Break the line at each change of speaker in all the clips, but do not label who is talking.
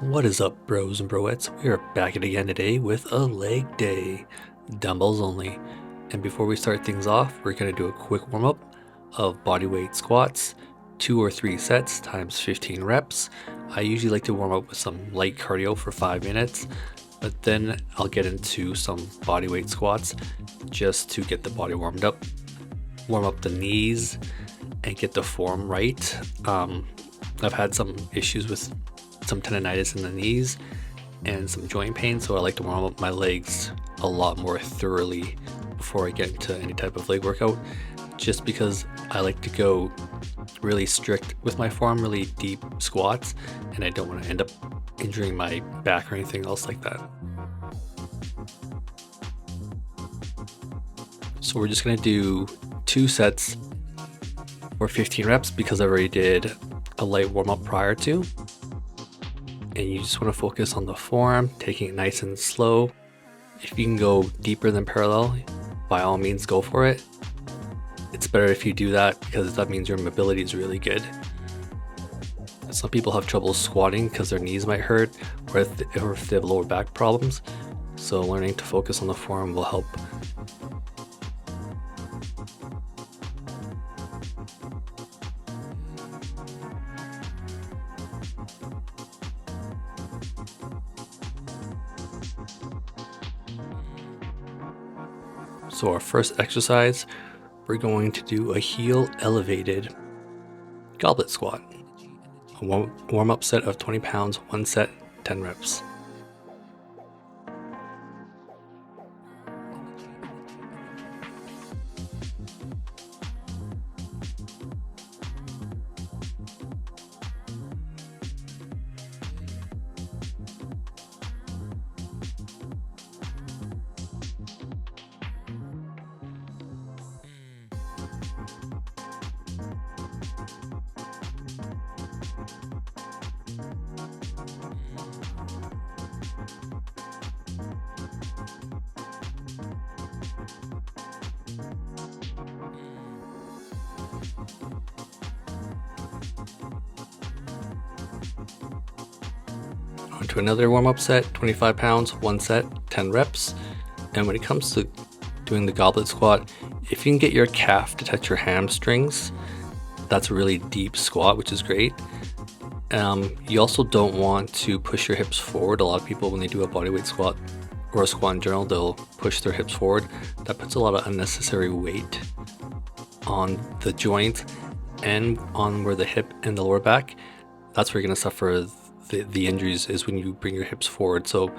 What is up, bros and broettes? We are back at it again today with a leg day, dumbbells only. And before we start things off, we're going to do a quick warm-up of bodyweight squats, 2 or 3 sets times 15 reps. I usually like to warm up with some light cardio for 5 minutes, but then I'll get into some bodyweight squats just to get the body warmed up, warm up the knees, and get the form right. I've had some issues with some tendonitis in the knees and some joint pain, so I like to warm up my legs a lot more thoroughly before I get into any type of leg workout, just because I like to go really strict with my form, really deep squats, and I don't want to end up injuring my back or anything else like that. So we're just going to do 2 sets for 15 reps because I already did a light warm-up prior to. And you just want to focus on the form, taking it nice and slow. If you can go deeper than parallel, by all means go for it. It's better if you do that because that means your mobility is really good. Some people have trouble squatting because their knees might hurt or if they have lower back problems. So learning to focus on the form will help. So our first exercise, we're going to do a heel elevated goblet squat. A warm-up set of 20 pounds, 1 set, 10 reps. To another warm-up set, 25 pounds, 1 set, 10 reps. And when it comes to doing the goblet squat, if you can get your calf to touch your hamstrings, that's a really deep squat, which is great. You also don't want to push your hips forward. A lot of people, when they do a bodyweight squat or a squat in general, they'll push their hips forward. That puts a lot of unnecessary weight on the joint and on where the hip and the lower back. That's where you're going to suffer the injuries, is when you bring your hips forward. So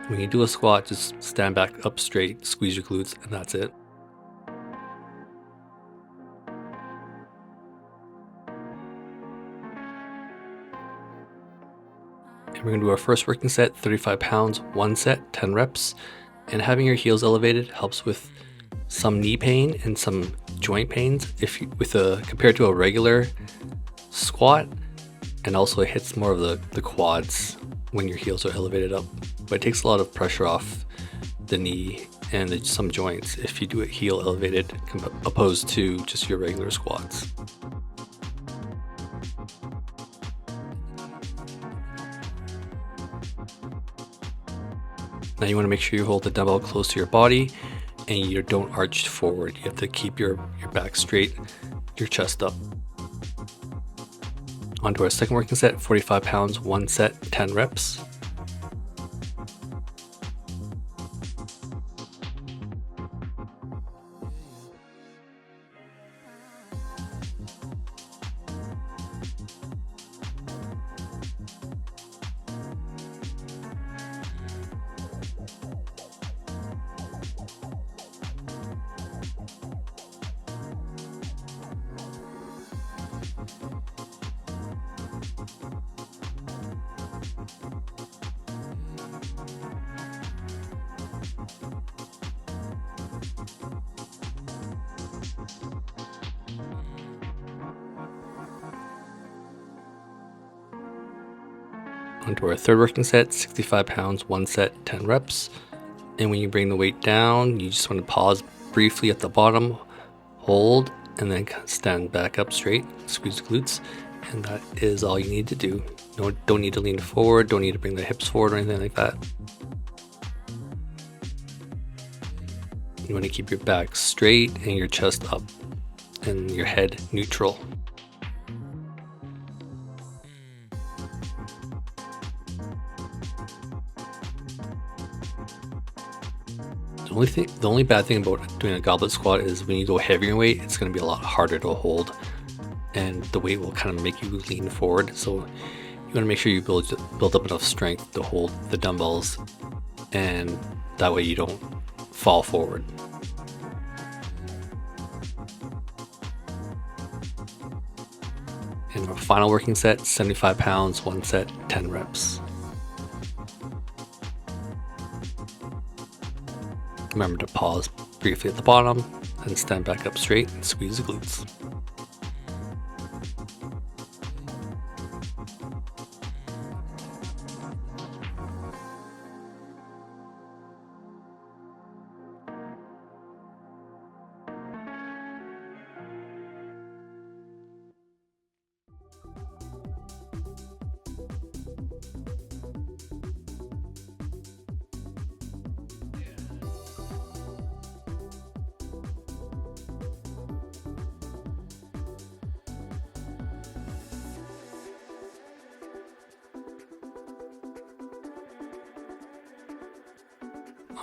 when you do a squat, just stand back up straight, squeeze your glutes, and that's it. And we're going to do our first working set, 35 pounds, 1 set, 10 reps. And having your heels elevated helps with some knee pain and some joint pains compared to a regular squat. And also it hits more of the quads when your heels are elevated up. But it takes a lot of pressure off the knee and some joints if you do it heel elevated opposed to just your regular squats. Now you want to make sure you hold the dumbbell close to your body and you don't arch forward. You have to keep your back straight, your chest up. Onto our second working set, 45 pounds, 1 set, 10 reps. Onto our third working set, 65 pounds, 1 set, 10 reps. And when you bring the weight down, you just want to pause briefly at the bottom, hold, and then stand back up straight, squeeze the glutes, And that is all you need to do. No, don't need to lean forward, don't need to bring the hips forward or anything like that. You want to keep your back straight and your chest up and your head neutral. The only bad thing about doing a goblet squat is when you go heavier in weight, it's going to be a lot harder to hold, and the weight will kind of make you lean forward. So you want to make sure you build up enough strength to hold the dumbbells, and that way you don't fall forward. And our final working set, 75 pounds, 1 set, 10 reps. Remember to pause briefly at the bottom and stand back up straight and squeeze the glutes.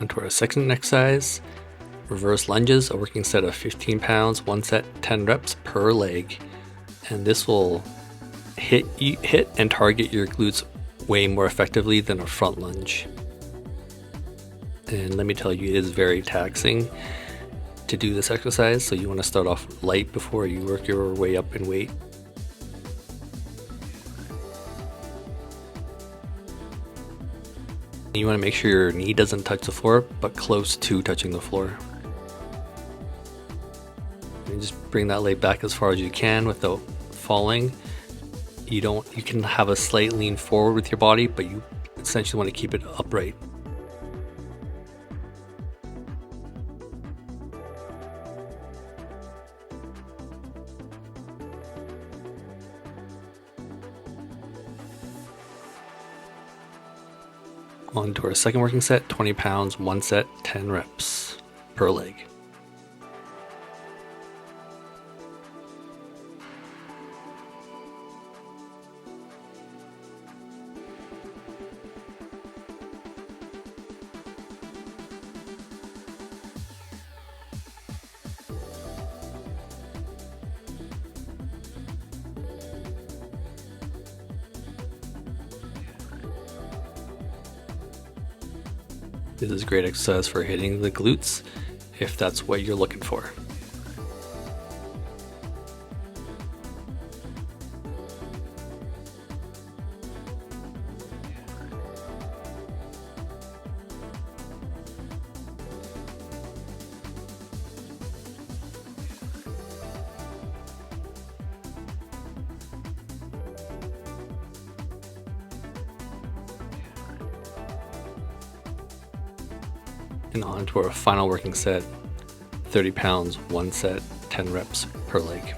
Onto our second exercise, reverse lunges, a working set of 15 pounds, 1 set, 10 reps per leg. And this will hit and target your glutes way more effectively than a front lunge. And let me tell you, it is very taxing to do this exercise, so you want to start off light before you work your way up in weight. You want to make sure your knee doesn't touch the floor, but close to touching the floor. And just bring that leg back as far as you can without falling. You can have a slight lean forward with your body, but you essentially want to keep it upright. On to our second working set, 20 pounds, 1 set, 10 reps per leg. This is a great exercise for hitting the glutes if that's what you're looking for. And on to our final working set, 30 pounds, 1 set, 10 reps per leg.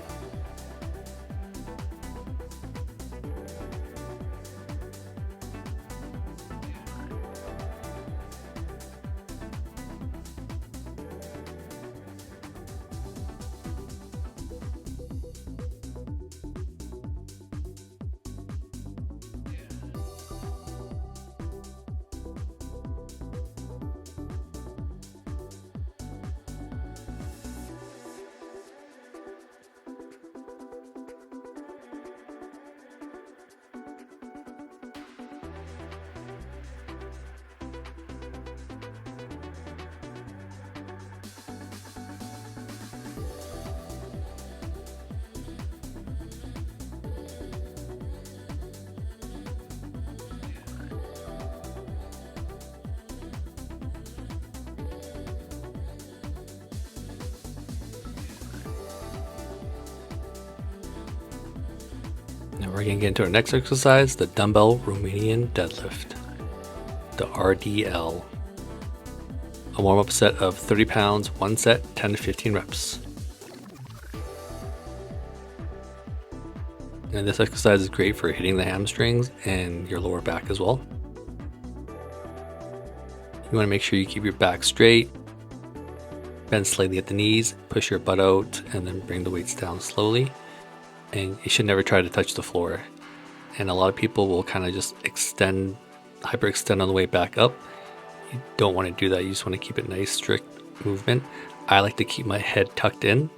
Now we're going to get into our next exercise, the Dumbbell Romanian Deadlift, the RDL. A warm-up set of 30 pounds, 1 set, 10 to 15 reps. And this exercise is great for hitting the hamstrings and your lower back as well. You want to make sure you keep your back straight, bend slightly at the knees, push your butt out, and then bring the weights down slowly. And you should never try to touch the floor. And a lot of people will kind of just hyperextend on the way back up. You don't want to do that. You just want to keep it nice, strict movement. I like to keep my head tucked in,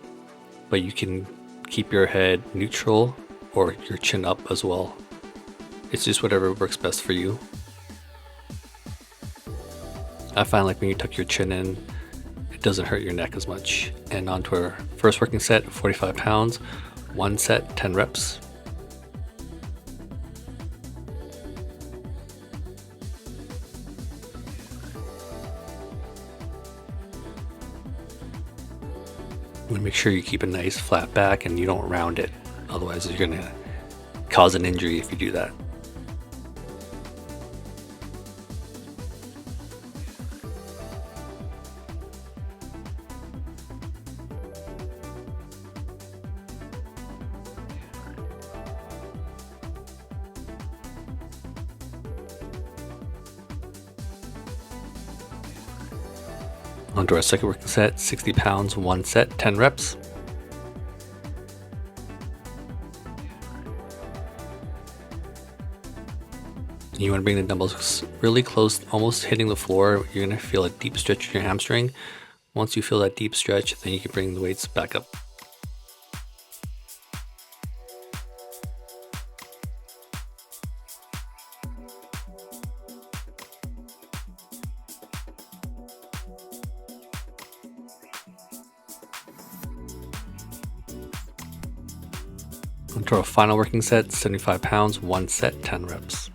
but you can keep your head neutral or your chin up as well. It's just whatever works best for you. I find like when you tuck your chin in, it doesn't hurt your neck as much. And on to our first working set, 45 pounds, 1 set, 10 reps. And make sure you keep a nice flat back and you don't round it. Otherwise you're gonna cause an injury if you do that. On to our second working set, 60 pounds, 1 set, 10 reps. You want to bring the dumbbells really close, almost hitting the floor. You're going to feel a deep stretch in your hamstring. Once you feel that deep stretch, then you can bring the weights back up. Onto our final working set, 75 pounds, 1 set, 10 reps.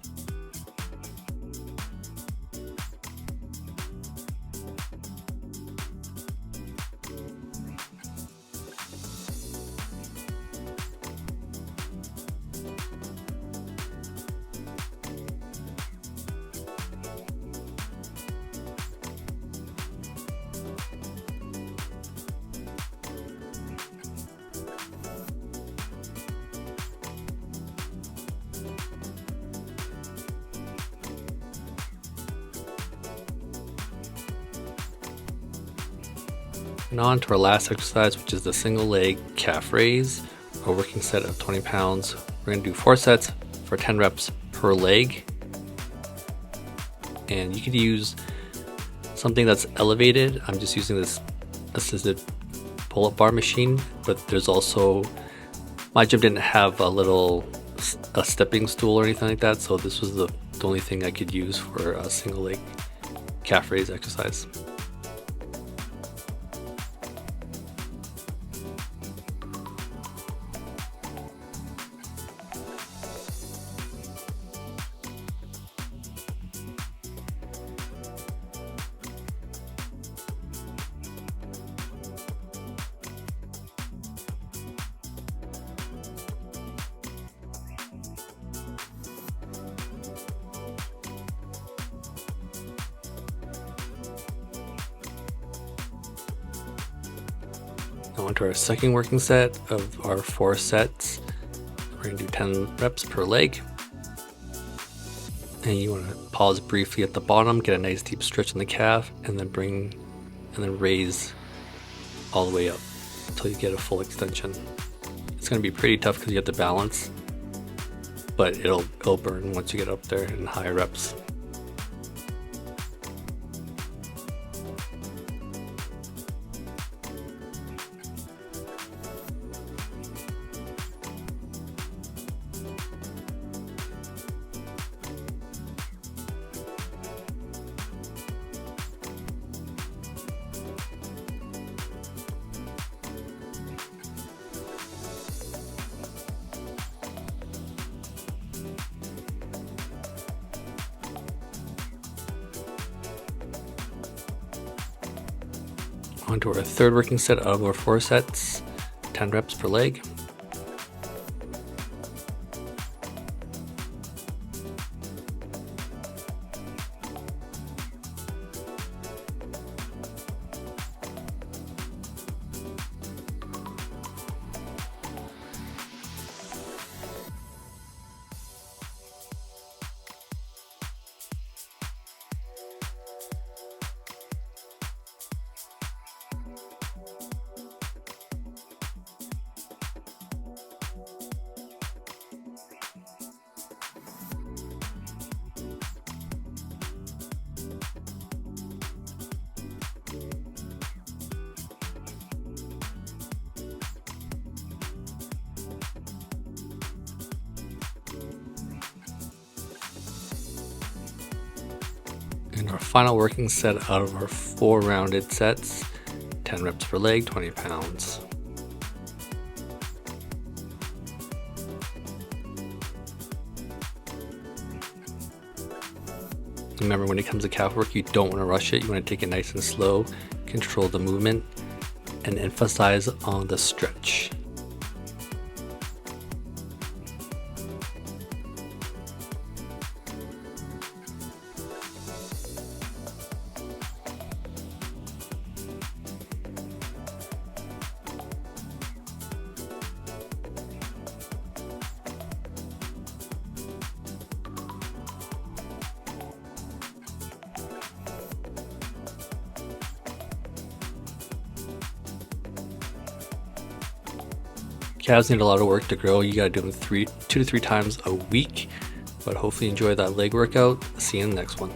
And on to our last exercise, which is the single leg calf raise, a working set of 20 pounds. We're going to do 4 sets for 10 reps per leg. And you could use something that's elevated. I'm just using this assisted pull-up bar machine, but there's also, my gym didn't have a stepping stool or anything like that, so this was the only thing I could use for a single leg calf raise exercise. Now onto our second working set of our 4 sets. We're going to do 10 reps per leg. And you want to pause briefly at the bottom, get a nice deep stretch in the calf, and then raise all the way up until you get a full extension. It's going to be pretty tough because you have to balance, but it'll burn once you get up there in higher reps. Onto our third working set out of our 4 sets, 10 reps per leg. And our final working set out of our 4 rounded sets, 10 reps per leg, 20 pounds. Remember, when it comes to calf work, you don't want to rush it. You want to take it nice and slow, control the movement, and emphasize on the stretch. Calves need a lot of work to grow. You gotta do them 2 to 3 times a week, but hopefully enjoy that leg workout. See you in the next one.